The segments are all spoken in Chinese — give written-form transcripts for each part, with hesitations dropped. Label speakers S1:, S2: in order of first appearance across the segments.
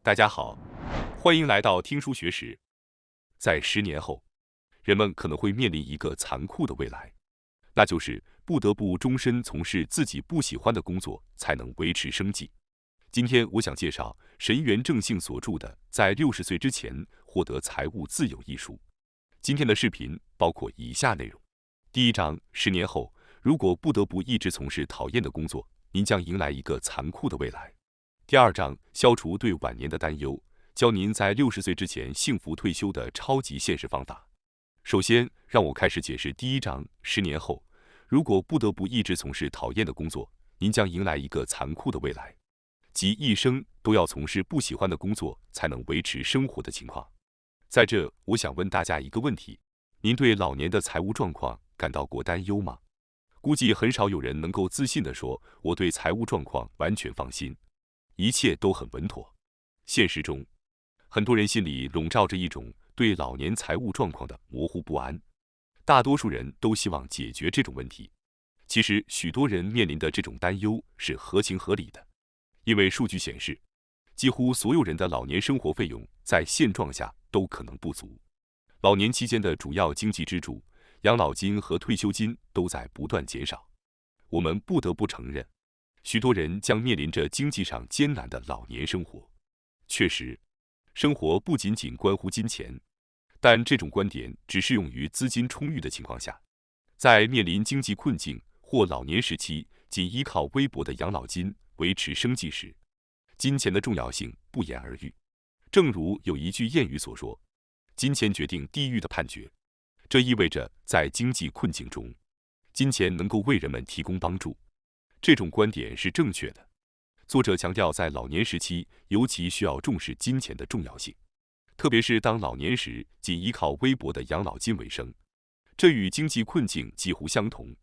S1: 大家好，欢迎来到听书学史。在10年后，人们可能会面临一个残酷的未来，那就是不得不终身从事自己不喜欢的工作才能维持生计。今天我想介绍神原正幸所著的《在60岁之前获得财务自由》一书。今天的视频包括以下内容：第一章，10年后，如果不得不一直从事讨厌的工作，您将迎来一个残酷的未来。第二章，消除对晚年的担忧，教您在60岁之前幸福退休的超级现实方法。首先，让我开始解释第一章：10年后，如果不得不一直从事讨厌的工作，您将迎来一个残酷的未来，即一生都要从事不喜欢的工作才能维持生活的情况。在这，我想问大家一个问题：您对老年的财务状况感到过担忧吗？估计很少有人能够自信地说，我对财务状况完全放心，一切都很稳妥。现实中，很多人心里笼罩着一种对老年财务状况的模糊不安。大多数人都希望解决这种问题。其实，许多人面临的这种担忧是合情合理的，因为数据显示，几乎所有人的老年生活费用在现状下都可能不足。老年期间的主要经济支柱，养老金和退休金都在不断减少。我们不得不承认，许多人将面临着经济上艰难的老年生活。确实，生活不仅仅关乎金钱，但这种观点只适用于资金充裕的情况下。在面临经济困境或老年时期仅依靠微薄的养老金维持生计时，金钱的重要性不言而喻。正如有一句谚语所说，金钱决定地狱的判决。这意味着在经济困境中，金钱能够为人们提供帮助。这种观点是正确的。作者强调，在老年时期尤其需要重视金钱的重要性，特别是当老年时仅依靠微薄的养老金为生。这与经济困境几乎相同。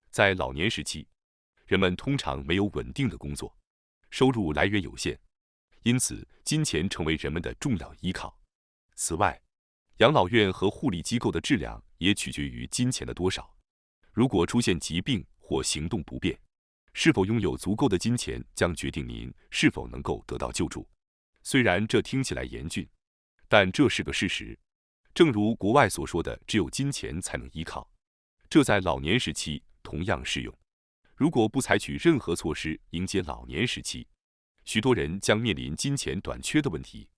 S1: 在老年时期，人们通常没有稳定的工作，收入来源有限，因此金钱成为人们的重要依靠。此外，养老院和护理机构的质量也取决于金钱的多少。如果出现疾病或行动不便，是否拥有足够的金钱将决定您是否能够得到救助。虽然这听起来严峻，但这是个事实。正如国外所说的，只有金钱才能依靠，这在老年时期同样适用。如果不采取任何措施迎接老年时期，许多人将面临金钱短缺的问题。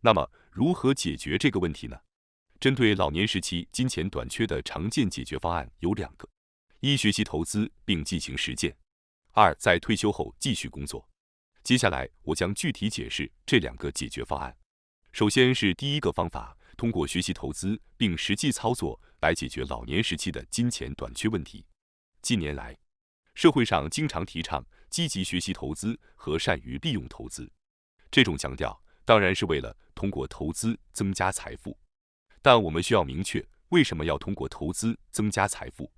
S1: 那么，如何解决这个问题呢？针对老年时期金钱短缺的常见解决方案有2个：一、学习投资并进行实践；二、在退休后继续工作。接下来，我将具体解释这2个解决方案。首先是第一个方法，通过学习投资并实际操作来解决老年时期的金钱短缺问题。近年来，社会上经常提倡积极学习投资和善于利用投资。这种强调当然是为了通过投资增加财富，但我们需要明确为什么要通过投资增加财富。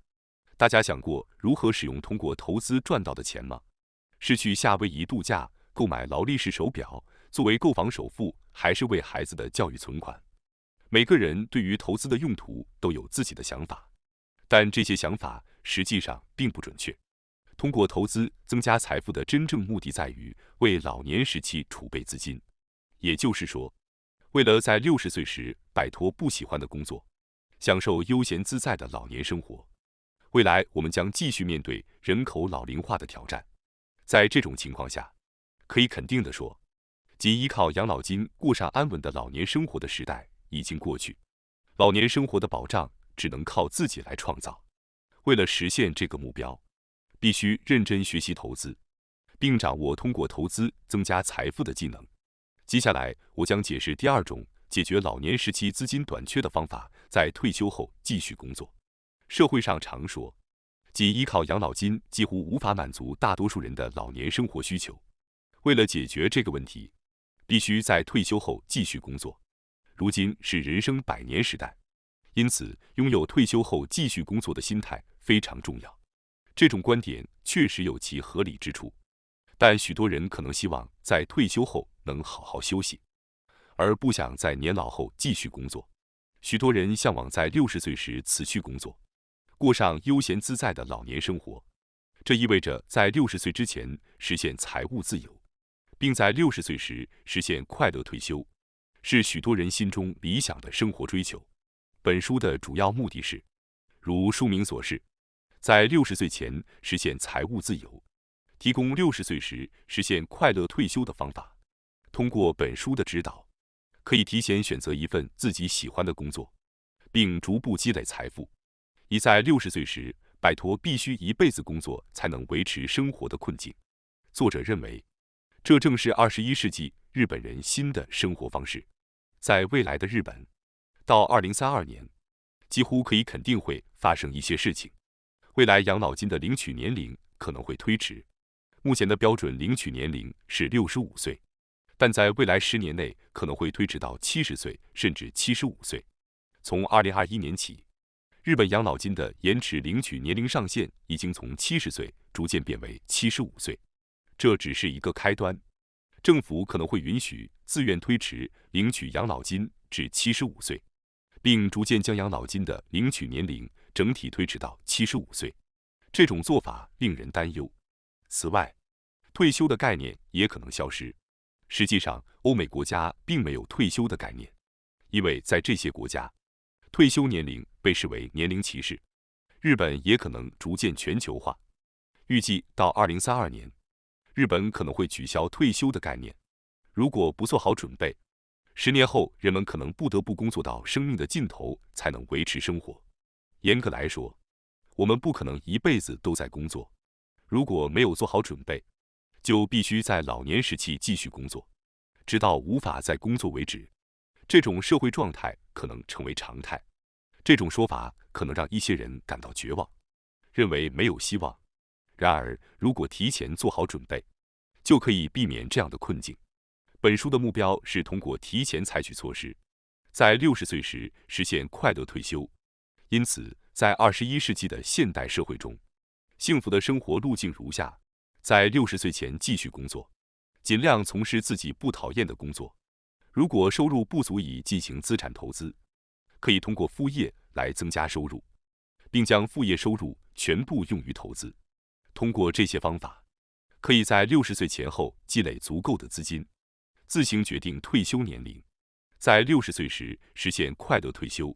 S1: 大家想过如何使用通过投资赚到的钱吗？是去夏威夷度假，购买劳力士手表，作为购房首付，还是为孩子的教育存款？每个人对于投资的用途都有自己的想法，但这些想法实际上并不准确。通过投资增加财富的真正目的在于为老年时期储备资金，也就是说，为了在60岁时摆脱不喜欢的工作，享受悠闲自在的老年生活。未来我们将继续面对人口老龄化的挑战。在这种情况下，可以肯定地说，仅依靠养老金过上安稳的老年生活的时代已经过去，老年生活的保障只能靠自己来创造。为了实现这个目标，必须认真学习投资，并掌握通过投资增加财富的技能。接下来，我将解释第2种解决老年时期资金短缺的方法，在退休后继续工作。社会上常说，仅依靠养老金几乎无法满足大多数人的老年生活需求。为了解决这个问题，必须在退休后继续工作。如今是人生100年时代，因此拥有退休后继续工作的心态非常重要。这种观点确实有其合理之处，但许多人可能希望在退休后能好好休息，而不想在年老后继续工作。许多人向往在60岁时辞去工作，过上悠闲自在的老年生活。这意味着在60岁之前实现财务自由，并在60岁时实现快乐退休，是许多人心中理想的生活追求。本书的主要目的是，如书名所示，在60岁前实现财务自由，提供60岁时实现快乐退休的方法。通过本书的指导，可以提前选择一份自己喜欢的工作，并逐步积累财富，以在60岁时摆脱必须一辈子工作才能维持生活的困境。作者认为，这正是21世纪日本人新的生活方式。在未来的日本，到2032年，几乎可以肯定会发生一些事情。未来养老金的领取年龄可能会推迟，目前的标准领取年龄是65岁，但在未来10年内可能会推迟到70岁甚至75岁。从2021年起，日本养老金的延迟领取年龄上限已经从70岁逐渐变为75岁，这只是一个开端。政府可能会允许自愿推迟领取养老金至75岁，并逐渐将养老金的领取年龄整体推迟到75岁。这种做法令人担忧。此外，退休的概念也可能消失。实际上，欧美国家并没有退休的概念，因为在这些国家，退休年龄被视为年龄歧视。日本也可能逐渐全球化，预计到2032年，日本可能会取消退休的概念。如果不做好准备，10年后人们可能不得不工作到生命的尽头才能维持生活。严格来说，我们不可能一辈子都在工作。如果没有做好准备，就必须在老年时期继续工作，直到无法再工作为止。这种社会状态可能成为常态。这种说法可能让一些人感到绝望，认为没有希望。然而，如果提前做好准备，就可以避免这样的困境。本书的目标是通过提前采取措施，在60岁时实现快乐退休。因此，在21世纪的现代社会中，幸福的生活路径如下：在60岁前继续工作，尽量从事自己不讨厌的工作。如果收入不足以进行资产投资，可以通过副业来增加收入，并将副业收入全部用于投资。通过这些方法，可以在60岁前后积累足够的资金，自行决定退休年龄，在60岁时实现快乐退休。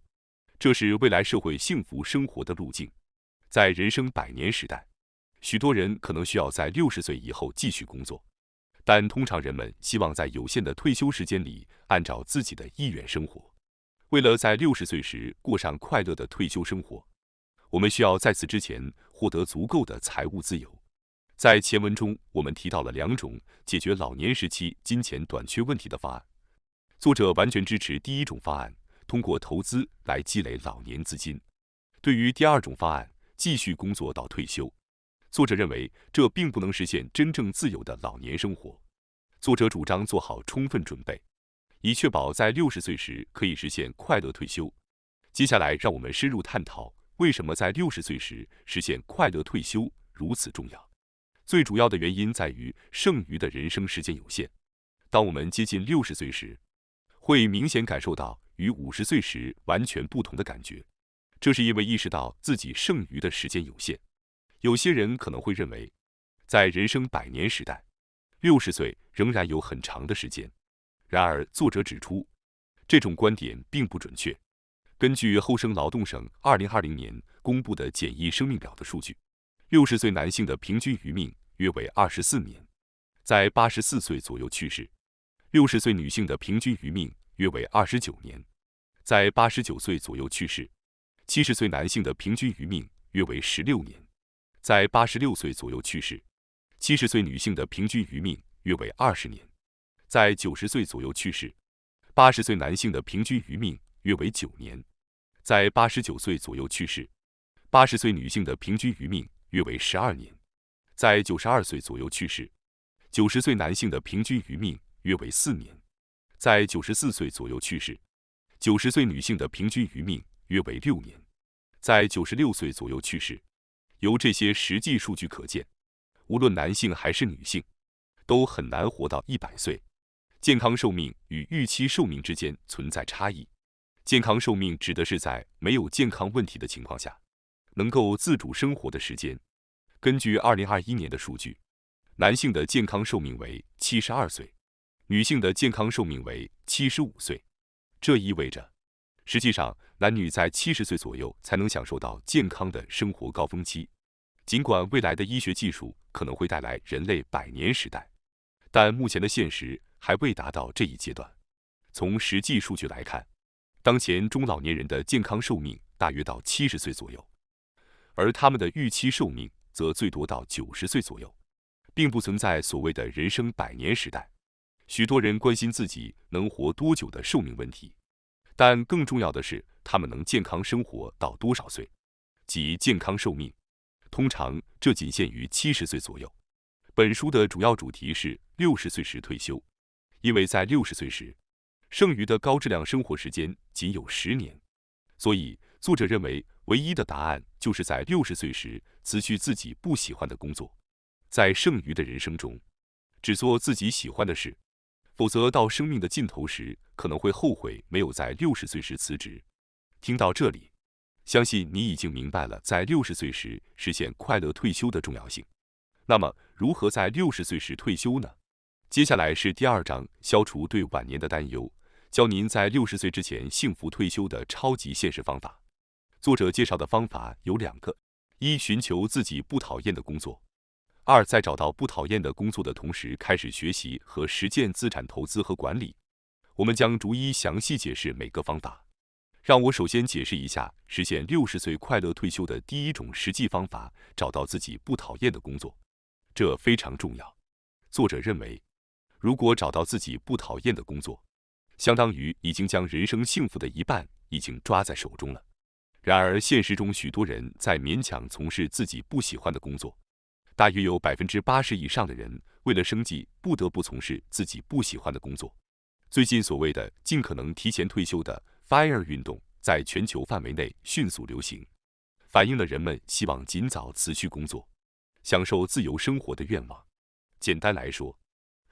S1: 这是未来社会幸福生活的路径。在人生100年时代，许多人可能需要在60岁以后继续工作，但通常人们希望在有限的退休时间里按照自己的意愿生活。为了在60岁时过上快乐的退休生活，我们需要在此之前获得足够的财务自由。在前文中，我们提到了2种解决老年时期金钱短缺问题的方案。作者完全支持第一种方案，通过投资来积累老年资金。对于第二种方案，继续工作到退休，作者认为这并不能实现真正自由的老年生活。作者主张做好充分准备，以确保在60岁时可以实现快乐退休。接下来，让我们深入探讨为什么在60岁时实现快乐退休如此重要。最主要的原因在于剩余的人生时间有限。当我们接近60岁时，会明显感受到与50岁时完全不同的感觉。这是因为意识到自己剩余的时间有限。有些人可能会认为，在人生100年时代，60岁仍然有很长的时间。然而，作者指出，这种观点并不准确。根据厚生劳动省2020年公布的简易生命表的数据，60岁男性的平均余命约为24年，在84岁左右去世；60岁女性的平均余命约为29年，在89岁左右去世；70岁男性的平均余命约为16年，在86岁左右去世；70岁女性的平均余命约为20年，在90岁左右去世；80岁男性的平均余命约为9年，在89岁左右去世；80岁女性的平均余命约为12年，在92岁左右去世；90岁男性的平均余命约为4年，在94岁左右去世；90岁女性的平均余命约为6年，在96岁左右去世。由这些实际数据可见，无论男性还是女性，都很难活到100岁。健康寿命与预期寿命之间存在差异。健康寿命指的是在没有健康问题的情况下，能够自主生活的时间。根据2021年的数据，男性的健康寿命为72岁，女性的健康寿命为75岁。这意味着，实际上男女在70岁左右才能享受到健康的生活高峰期。尽管未来的医学技术可能会带来人类100年时代，但目前的现实还未达到这一阶段。从实际数据来看，当前中老年人的健康寿命大约到70岁左右，而他们的预期寿命则最多到90岁左右，并不存在所谓的人生100年时代。许多人关心自己能活多久的寿命问题，但更重要的是他们能健康生活到多少岁，即健康寿命。通常这仅限于70岁左右。本书的主要主题是60岁时退休，因为在60岁时，剩余的高质量生活时间仅有10年，所以作者认为唯一的答案就是在60岁时辞去自己不喜欢的工作，在剩余的人生中，只做自己喜欢的事，否则到生命的尽头时可能会后悔没有在60岁时辞职。听到这里，相信你已经明白了在60岁时实现快乐退休的重要性。那么，如何在60岁时退休呢？接下来是第2章，消除对晚年的担忧，教您在60岁之前幸福退休的超级现实方法。作者介绍的方法有2个：一、寻求自己不讨厌的工作；二、在找到不讨厌的工作的同时，开始学习和实践资产投资和管理。我们将逐一详细解释每个方法。让我首先解释一下实现60岁快乐退休的第一种实际方法：找到自己不讨厌的工作。这非常重要。作者认为，如果找到自己不讨厌的工作，相当于已经将人生幸福的一半已经抓在手中了。然而，现实中许多人在勉强从事自己不喜欢的工作，大约有80%以上的人为了生计不得不从事自己不喜欢的工作。最近所谓的尽可能提前退休的 FIRE 运动在全球范围内迅速流行，反映了人们希望尽早辞去工作，享受自由生活的愿望。简单来说，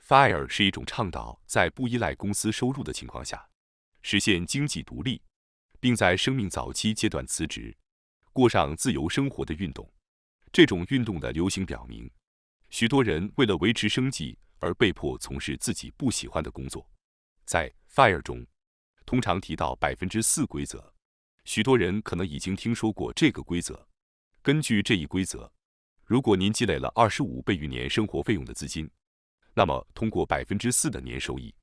S1: FIRE 是一种倡导在不依赖公司收入的情况下，实现经济独立，并在生命早期阶段辞职，过上自由生活的运动。这种运动的流行表明，许多人为了维持生计而被迫从事自己不喜欢的工作。在 FIRE 中，通常提到4%规则，许多人可能已经听说过这个规则。根据这一规则，如果您积累了25倍于年生活费用的资金，那么通过4%的年收益，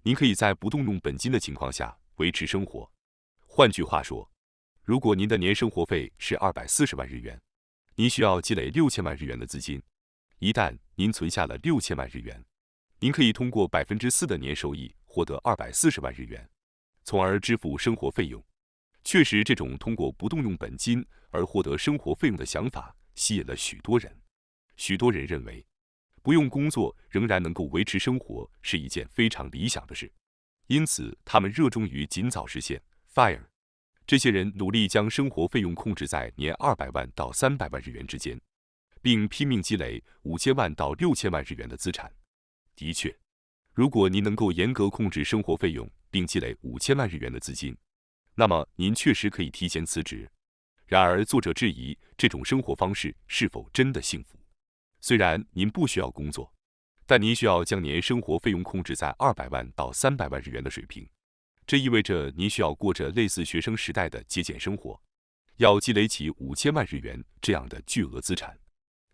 S1: 您可以在不动用本金的情况下维持生活。换句话说，如果您的年生活费是240万日元，您需要积累6000万日元的资金。一旦您存下了6000万日元，您可以通过4%的年收益获得240万日元，从而支付生活费用。确实，这种通过不动用本金而获得生活费用的想法吸引了许多人。许多人认为，不用工作仍然能够维持生活是一件非常理想的事，因此他们热衷于尽早实现 FIRE。这些人努力将生活费用控制在年200万到300万日元之间，并拼命积累5000万到6000万日元的资产。的确，如果您能够严格控制生活费用，并积累5000万日元的资金，那么您确实可以提前辞职。然而，作者质疑这种生活方式是否真的幸福。虽然您不需要工作，但您需要将年生活费用控制在200万到300万日元的水平。这意味着您需要过着类似学生时代的节俭生活，要积累起5000万日元这样的巨额资产。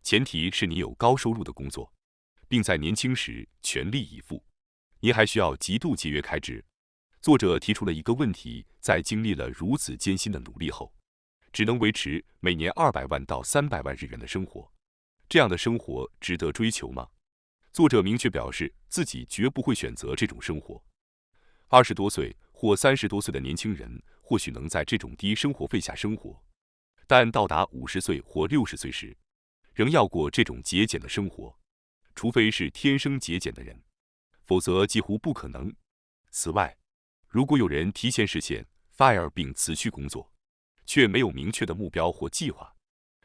S1: 前提是你有高收入的工作，并在年轻时全力以赴。您还需要极度节约开支。作者提出了一个问题：在经历了如此艰辛的努力后，只能维持每年200万到300万日元的生活，这样的生活值得追求吗？作者明确表示自己绝不会选择这种生活。20多岁或30多岁的年轻人或许能在这种低生活费下生活，但到达50岁或60岁时，仍要过这种节俭的生活，除非是天生节俭的人，否则几乎不可能。此外，如果有人提前实现 FIRE 并辞去工作，却没有明确的目标或计划，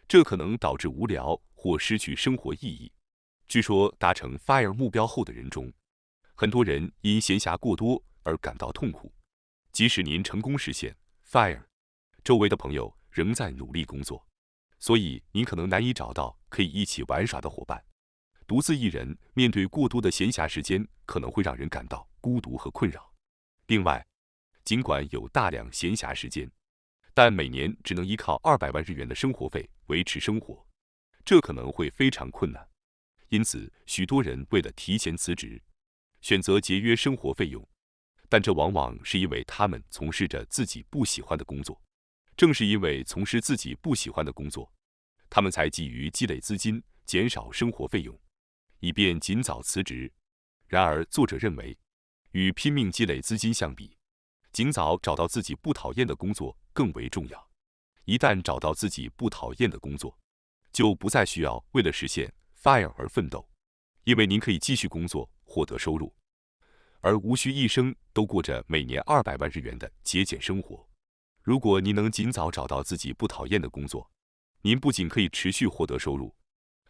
S1: 这可能导致无聊或失去生活意义。据说，达成 FIRE 目标后的人中，很多人因闲暇过多而感到痛苦。即使您成功实现 FIRE， 周围的朋友仍在努力工作，所以您可能难以找到可以一起玩耍的伙伴。独自一人面对过多的闲暇时间，可能会让人感到孤独和困扰。另外，尽管有大量闲暇时间，但每年只能依靠200万日元的生活费维持生活，这可能会非常困难。因此，许多人为了提前辞职，选择节约生活费用，但这往往是因为他们从事着自己不喜欢的工作。正是因为从事自己不喜欢的工作，他们才急于积累资金，减少生活费用，以便尽早辞职。然而，作者认为，与拼命积累资金相比，尽早找到自己不讨厌的工作更为重要。一旦找到自己不讨厌的工作，就不再需要为了实现 FIRE 而奋斗，因为您可以继续工作，获得收入，而无需一生都过着每年200万日元的节俭生活。如果您能尽早找到自己不讨厌的工作，您不仅可以持续获得收入，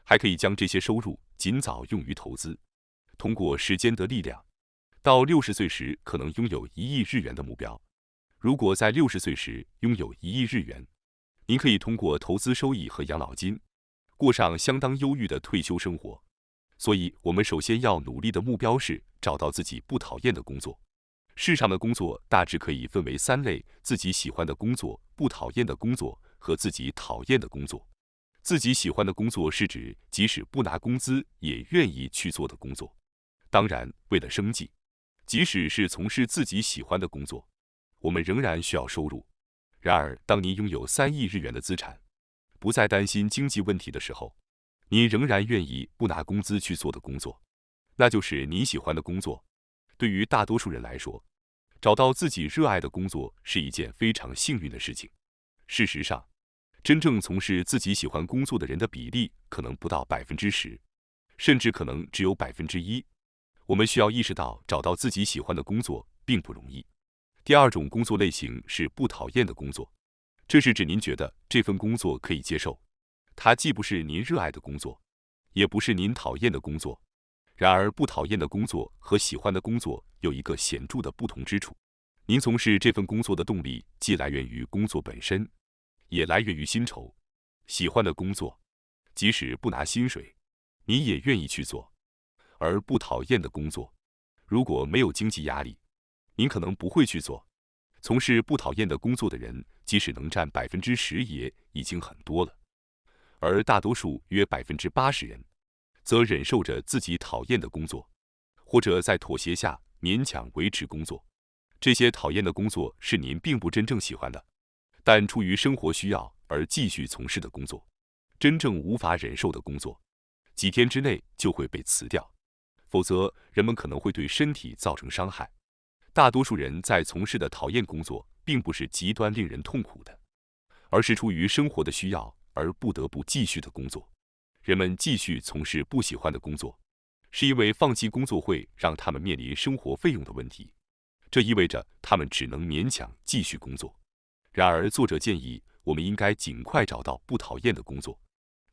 S1: 还可以将这些收入尽早用于投资。通过时间的力量，到60岁时可能拥有1亿日元的目标。如果在60岁时拥有1亿日元，您可以通过投资收益和养老金，过上相当优裕的退休生活。所以，我们首先要努力的目标是找到自己不讨厌的工作。世上的工作大致可以分为3类：自己喜欢的工作、不讨厌的工作和自己讨厌的工作。自己喜欢的工作是指即使不拿工资也愿意去做的工作。当然，为了生计，即使是从事自己喜欢的工作，我们仍然需要收入。然而，当您拥有3亿日元的资产，不再担心经济问题的时候，您仍然愿意不拿工资去做的工作，那就是您喜欢的工作。对于大多数人来说，找到自己热爱的工作是一件非常幸运的事情。事实上，真正从事自己喜欢工作的人的比例可能不到10%，甚至可能只有1%。我们需要意识到，找到自己喜欢的工作并不容易。第二种工作类型是不讨厌的工作，这是指您觉得这份工作可以接受，它既不是您热爱的工作，也不是您讨厌的工作。然而，不讨厌的工作和喜欢的工作有一个显著的不同之处：您从事这份工作的动力既来源于工作本身，也来源于薪酬。喜欢的工作，即使不拿薪水，你也愿意去做；而不讨厌的工作，如果没有经济压力，您可能不会去做。从事不讨厌的工作的人，即使能占10%也已经很多了，而大多数约80%人，则忍受着自己讨厌的工作，或者在妥协下勉强维持工作。这些讨厌的工作是您并不真正喜欢的，但出于生活需要而继续从事的工作。真正无法忍受的工作，几天之内就会被辞掉，否则人们可能会对身体造成伤害。大多数人在从事的讨厌工作，并不是极端令人痛苦的，而是出于生活的需要而不得不继续的工作。人们继续从事不喜欢的工作，是因为放弃工作会让他们面临生活费用的问题，这意味着他们只能勉强继续工作。然而，作者建议我们应该尽快找到不讨厌的工作，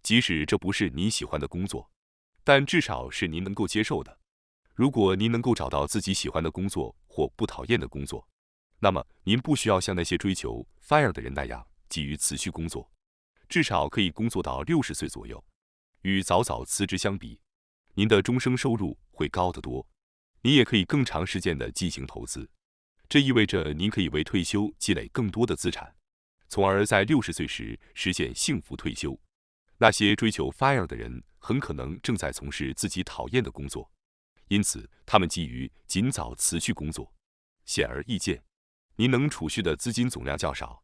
S1: 即使这不是你喜欢的工作，但至少是您能够接受的。如果您能够找到自己喜欢的工作或不讨厌的工作，那么您不需要像那些追求 FIRE 的人那样急于辞去工作，至少可以工作到60岁左右。与早早辞职相比，您的终生收入会高得多。你也可以更长时间的进行投资，这意味着您可以为退休积累更多的资产，从而在60岁时实现幸福退休。那些追求 FIRE 的人很可能正在从事自己讨厌的工作，因此他们急于尽早辞去工作。显而易见，您能储蓄的资金总量较少，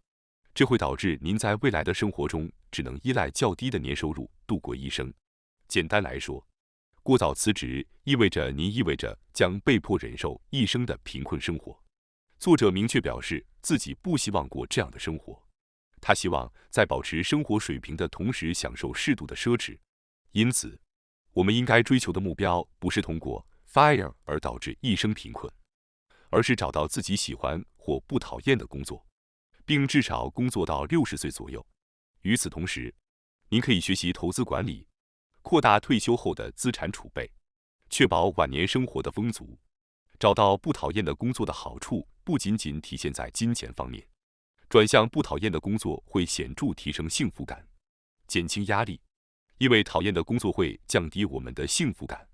S1: 这会导致您在未来的生活中只能依赖较低的年收入度过一生。简单来说，过早辞职意味着您将被迫忍受一生的贫困生活。作者明确表示自己不希望过这样的生活，他希望在保持生活水平的同时享受适度的奢侈。因此，我们应该追求的目标不是通过 FIRE 而导致一生贫困，而是找到自己喜欢或不讨厌的工作，并至少工作到60岁左右。与此同时，您可以学习投资管理，扩大退休后的资产储备，确保晚年生活的丰足。找到不讨厌的工作的好处不仅仅体现在金钱方面，转向不讨厌的工作会显著提升幸福感，减轻压力，因为讨厌的工作会降低我们的幸福感，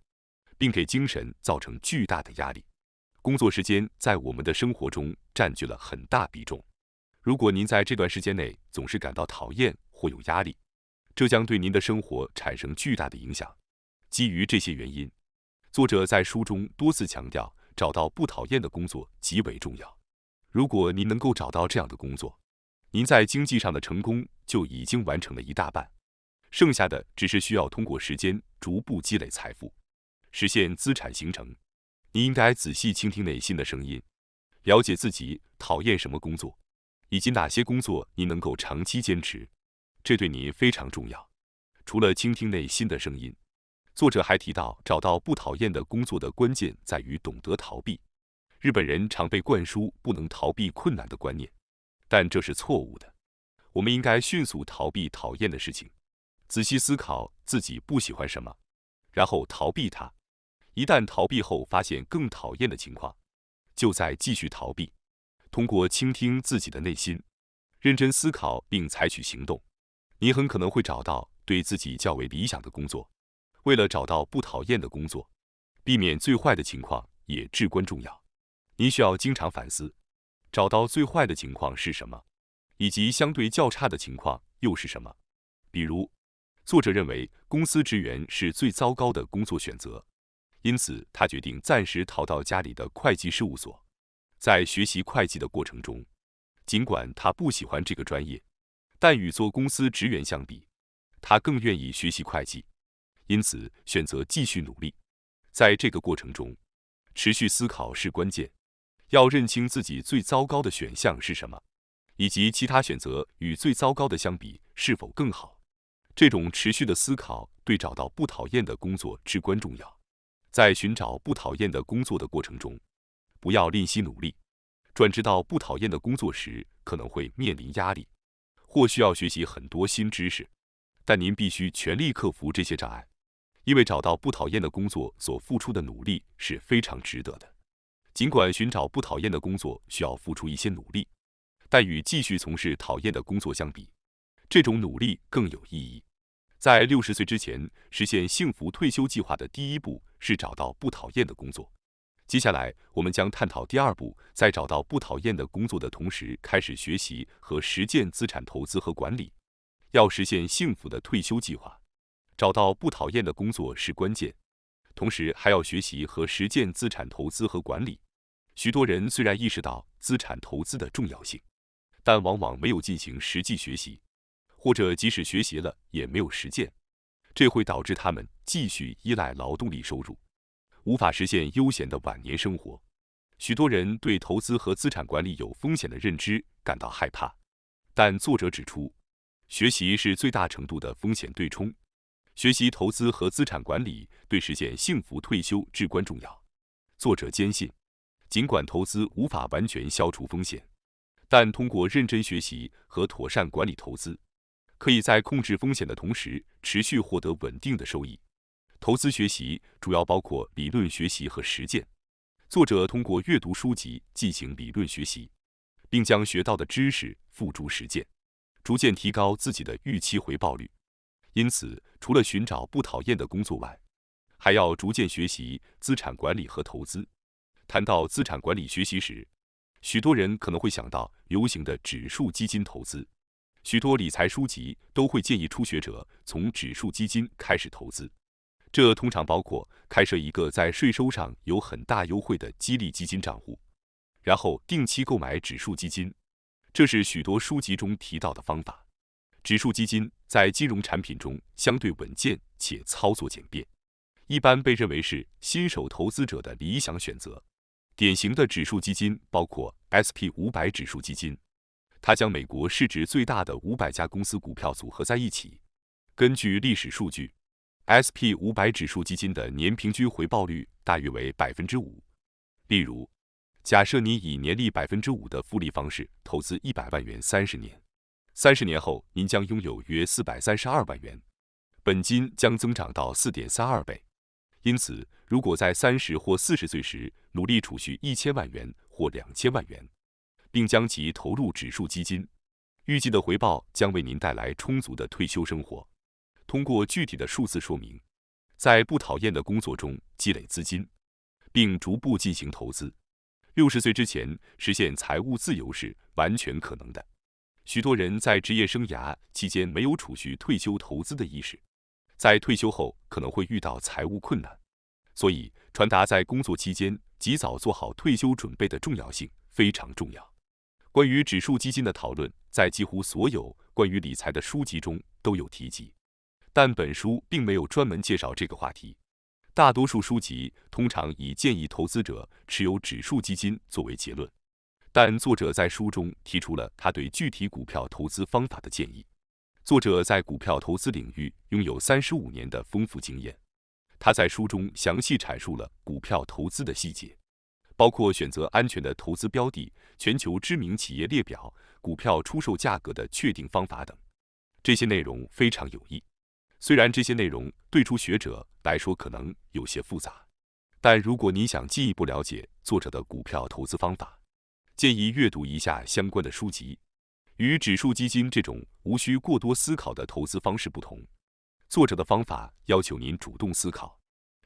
S1: 并给精神造成巨大的压力。工作时间在我们的生活中占据了很大比重。如果您在这段时间内总是感到讨厌或有压力，这将对您的生活产生巨大的影响。基于这些原因，作者在书中多次强调，找到不讨厌的工作极为重要。如果您能够找到这样的工作，您在经济上的成功就已经完成了一大半，剩下的只是需要通过时间逐步积累财富，实现资产形成。你应该仔细倾听内心的声音，了解自己讨厌什么工作，以及哪些工作你能够长期坚持，这对你非常重要。除了倾听内心的声音，作者还提到，找到不讨厌的工作的关键在于懂得逃避。日本人常被灌输不能逃避困难的观念，但这是错误的。我们应该迅速逃避讨厌的事情，仔细思考自己不喜欢什么，然后逃避它。一旦逃避后发现更讨厌的情况，就再继续逃避。通过倾听自己的内心，认真思考并采取行动，你很可能会找到对自己较为理想的工作。为了找到不讨厌的工作，避免最坏的情况也至关重要。你需要经常反思，找到最坏的情况是什么，以及相对较差的情况又是什么。比如，作者认为公司职员是最糟糕的工作选择，因此他决定暂时逃到家里的会计事务所。在学习会计的过程中，尽管他不喜欢这个专业，但与做公司职员相比，他更愿意学习会计，因此选择继续努力。在这个过程中，持续思考是关键，要认清自己最糟糕的选项是什么，以及其他选择与最糟糕的相比是否更好。这种持续的思考对找到不讨厌的工作至关重要。在寻找不讨厌的工作的过程中，不要吝惜努力。转职到不讨厌的工作时，可能会面临压力，或需要学习很多新知识，但您必须全力克服这些障碍，因为找到不讨厌的工作所付出的努力是非常值得的。尽管寻找不讨厌的工作需要付出一些努力，但与继续从事讨厌的工作相比，这种努力更有意义。在60岁之前实现幸福退休计划的第一步是找到不讨厌的工作。接下来，我们将探讨第二步，在找到不讨厌的工作的同时，开始学习和实践资产投资和管理。要实现幸福的退休计划，找到不讨厌的工作是关键，同时还要学习和实践资产投资和管理。许多人虽然意识到资产投资的重要性，但往往没有进行实际学习，或者即使学习了也没有实践，这会导致他们继续依赖劳动力收入，无法实现悠闲的晚年生活。许多人对投资和资产管理有风险的认知感到害怕，但作者指出，学习是最大程度的风险对冲。学习投资和资产管理对实现幸福退休至关重要。作者坚信，尽管投资无法完全消除风险，但通过认真学习和妥善管理投资，可以在控制风险的同时持续获得稳定的收益。投资学习主要包括理论学习和实践。作者通过阅读书籍进行理论学习，并将学到的知识付诸实践，逐渐提高自己的预期回报率。因此，除了寻找不讨厌的工作外，还要逐渐学习资产管理和投资。谈到资产管理学习时，许多人可能会想到流行的指数基金投资。许多理财书籍都会建议初学者从指数基金开始投资，这通常包括开设一个在税收上有很大优惠的激励基金账户，然后定期购买指数基金。这是许多书籍中提到的方法。指数基金在金融产品中相对稳健且操作简便，一般被认为是新手投资者的理想选择。典型的指数基金包括 SP500 指数基金，它将美国市值最大的500家公司股票组合在一起。根据历史数据， SP500 指数基金的年平均回报率大约为 5%。 例如，假设你以年利 5% 的复利方式投资100万元30年，30年后您将拥有约432万元，本金将增长到 4.32 倍。因此，如果在30或40岁时努力储蓄1000万元或2000万元，并将其投入指数基金，预计的回报将为您带来充足的退休生活。通过具体的数字说明，在不讨厌的工作中积累资金，并逐步进行投资。60岁之前实现财务自由是完全可能的。许多人在职业生涯期间没有储蓄退休投资的意识，在退休后可能会遇到财务困难，所以传达在工作期间及早做好退休准备的重要性非常重要。关于指数基金的讨论，在几乎所有关于理财的书籍中都有提及，但本书并没有专门介绍这个话题。大多数书籍通常以建议投资者持有指数基金作为结论，但作者在书中提出了他对具体股票投资方法的建议。作者在股票投资领域拥有35年的丰富经验，他在书中详细阐述了股票投资的细节，包括选择安全的投资标的、全球知名企业列表、股票出售价格的确定方法等。这些内容非常有益，虽然这些内容对初学者来说可能有些复杂，但如果你想进一步了解作者的股票投资方法，建议阅读一下相关的书籍。与指数基金这种无需过多思考的投资方式不同，作者的方法要求您主动思考，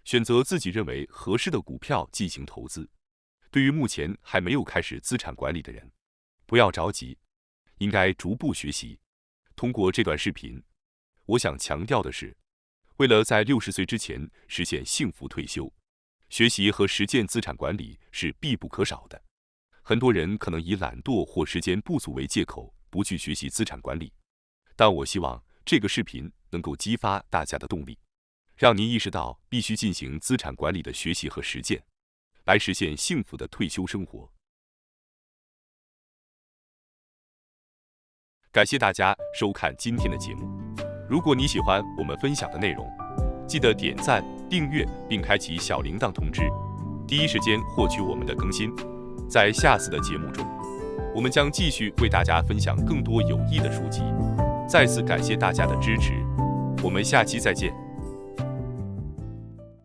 S1: 选择自己认为合适的股票进行投资。对于目前还没有开始资产管理的人，不要着急，应该逐步学习。通过这段视频，我想强调的是，为了在60岁之前实现幸福退休，学习和实践资产管理是必不可少的。很多人可能以懒惰或时间不足为借口，不去学习资产管理，但我希望这个视频能够激发大家的动力，让您意识到必须进行资产管理的学习和实践，来实现幸福的退休生活。感谢大家收看今天的节目。如果你喜欢我们分享的内容，记得点赞、订阅并开启小铃铛通知，第一时间获取我们的更新。在下次的节目中，我们将继续为大家分享更多有益的书籍。再次感谢大家的支持，我们下期再见。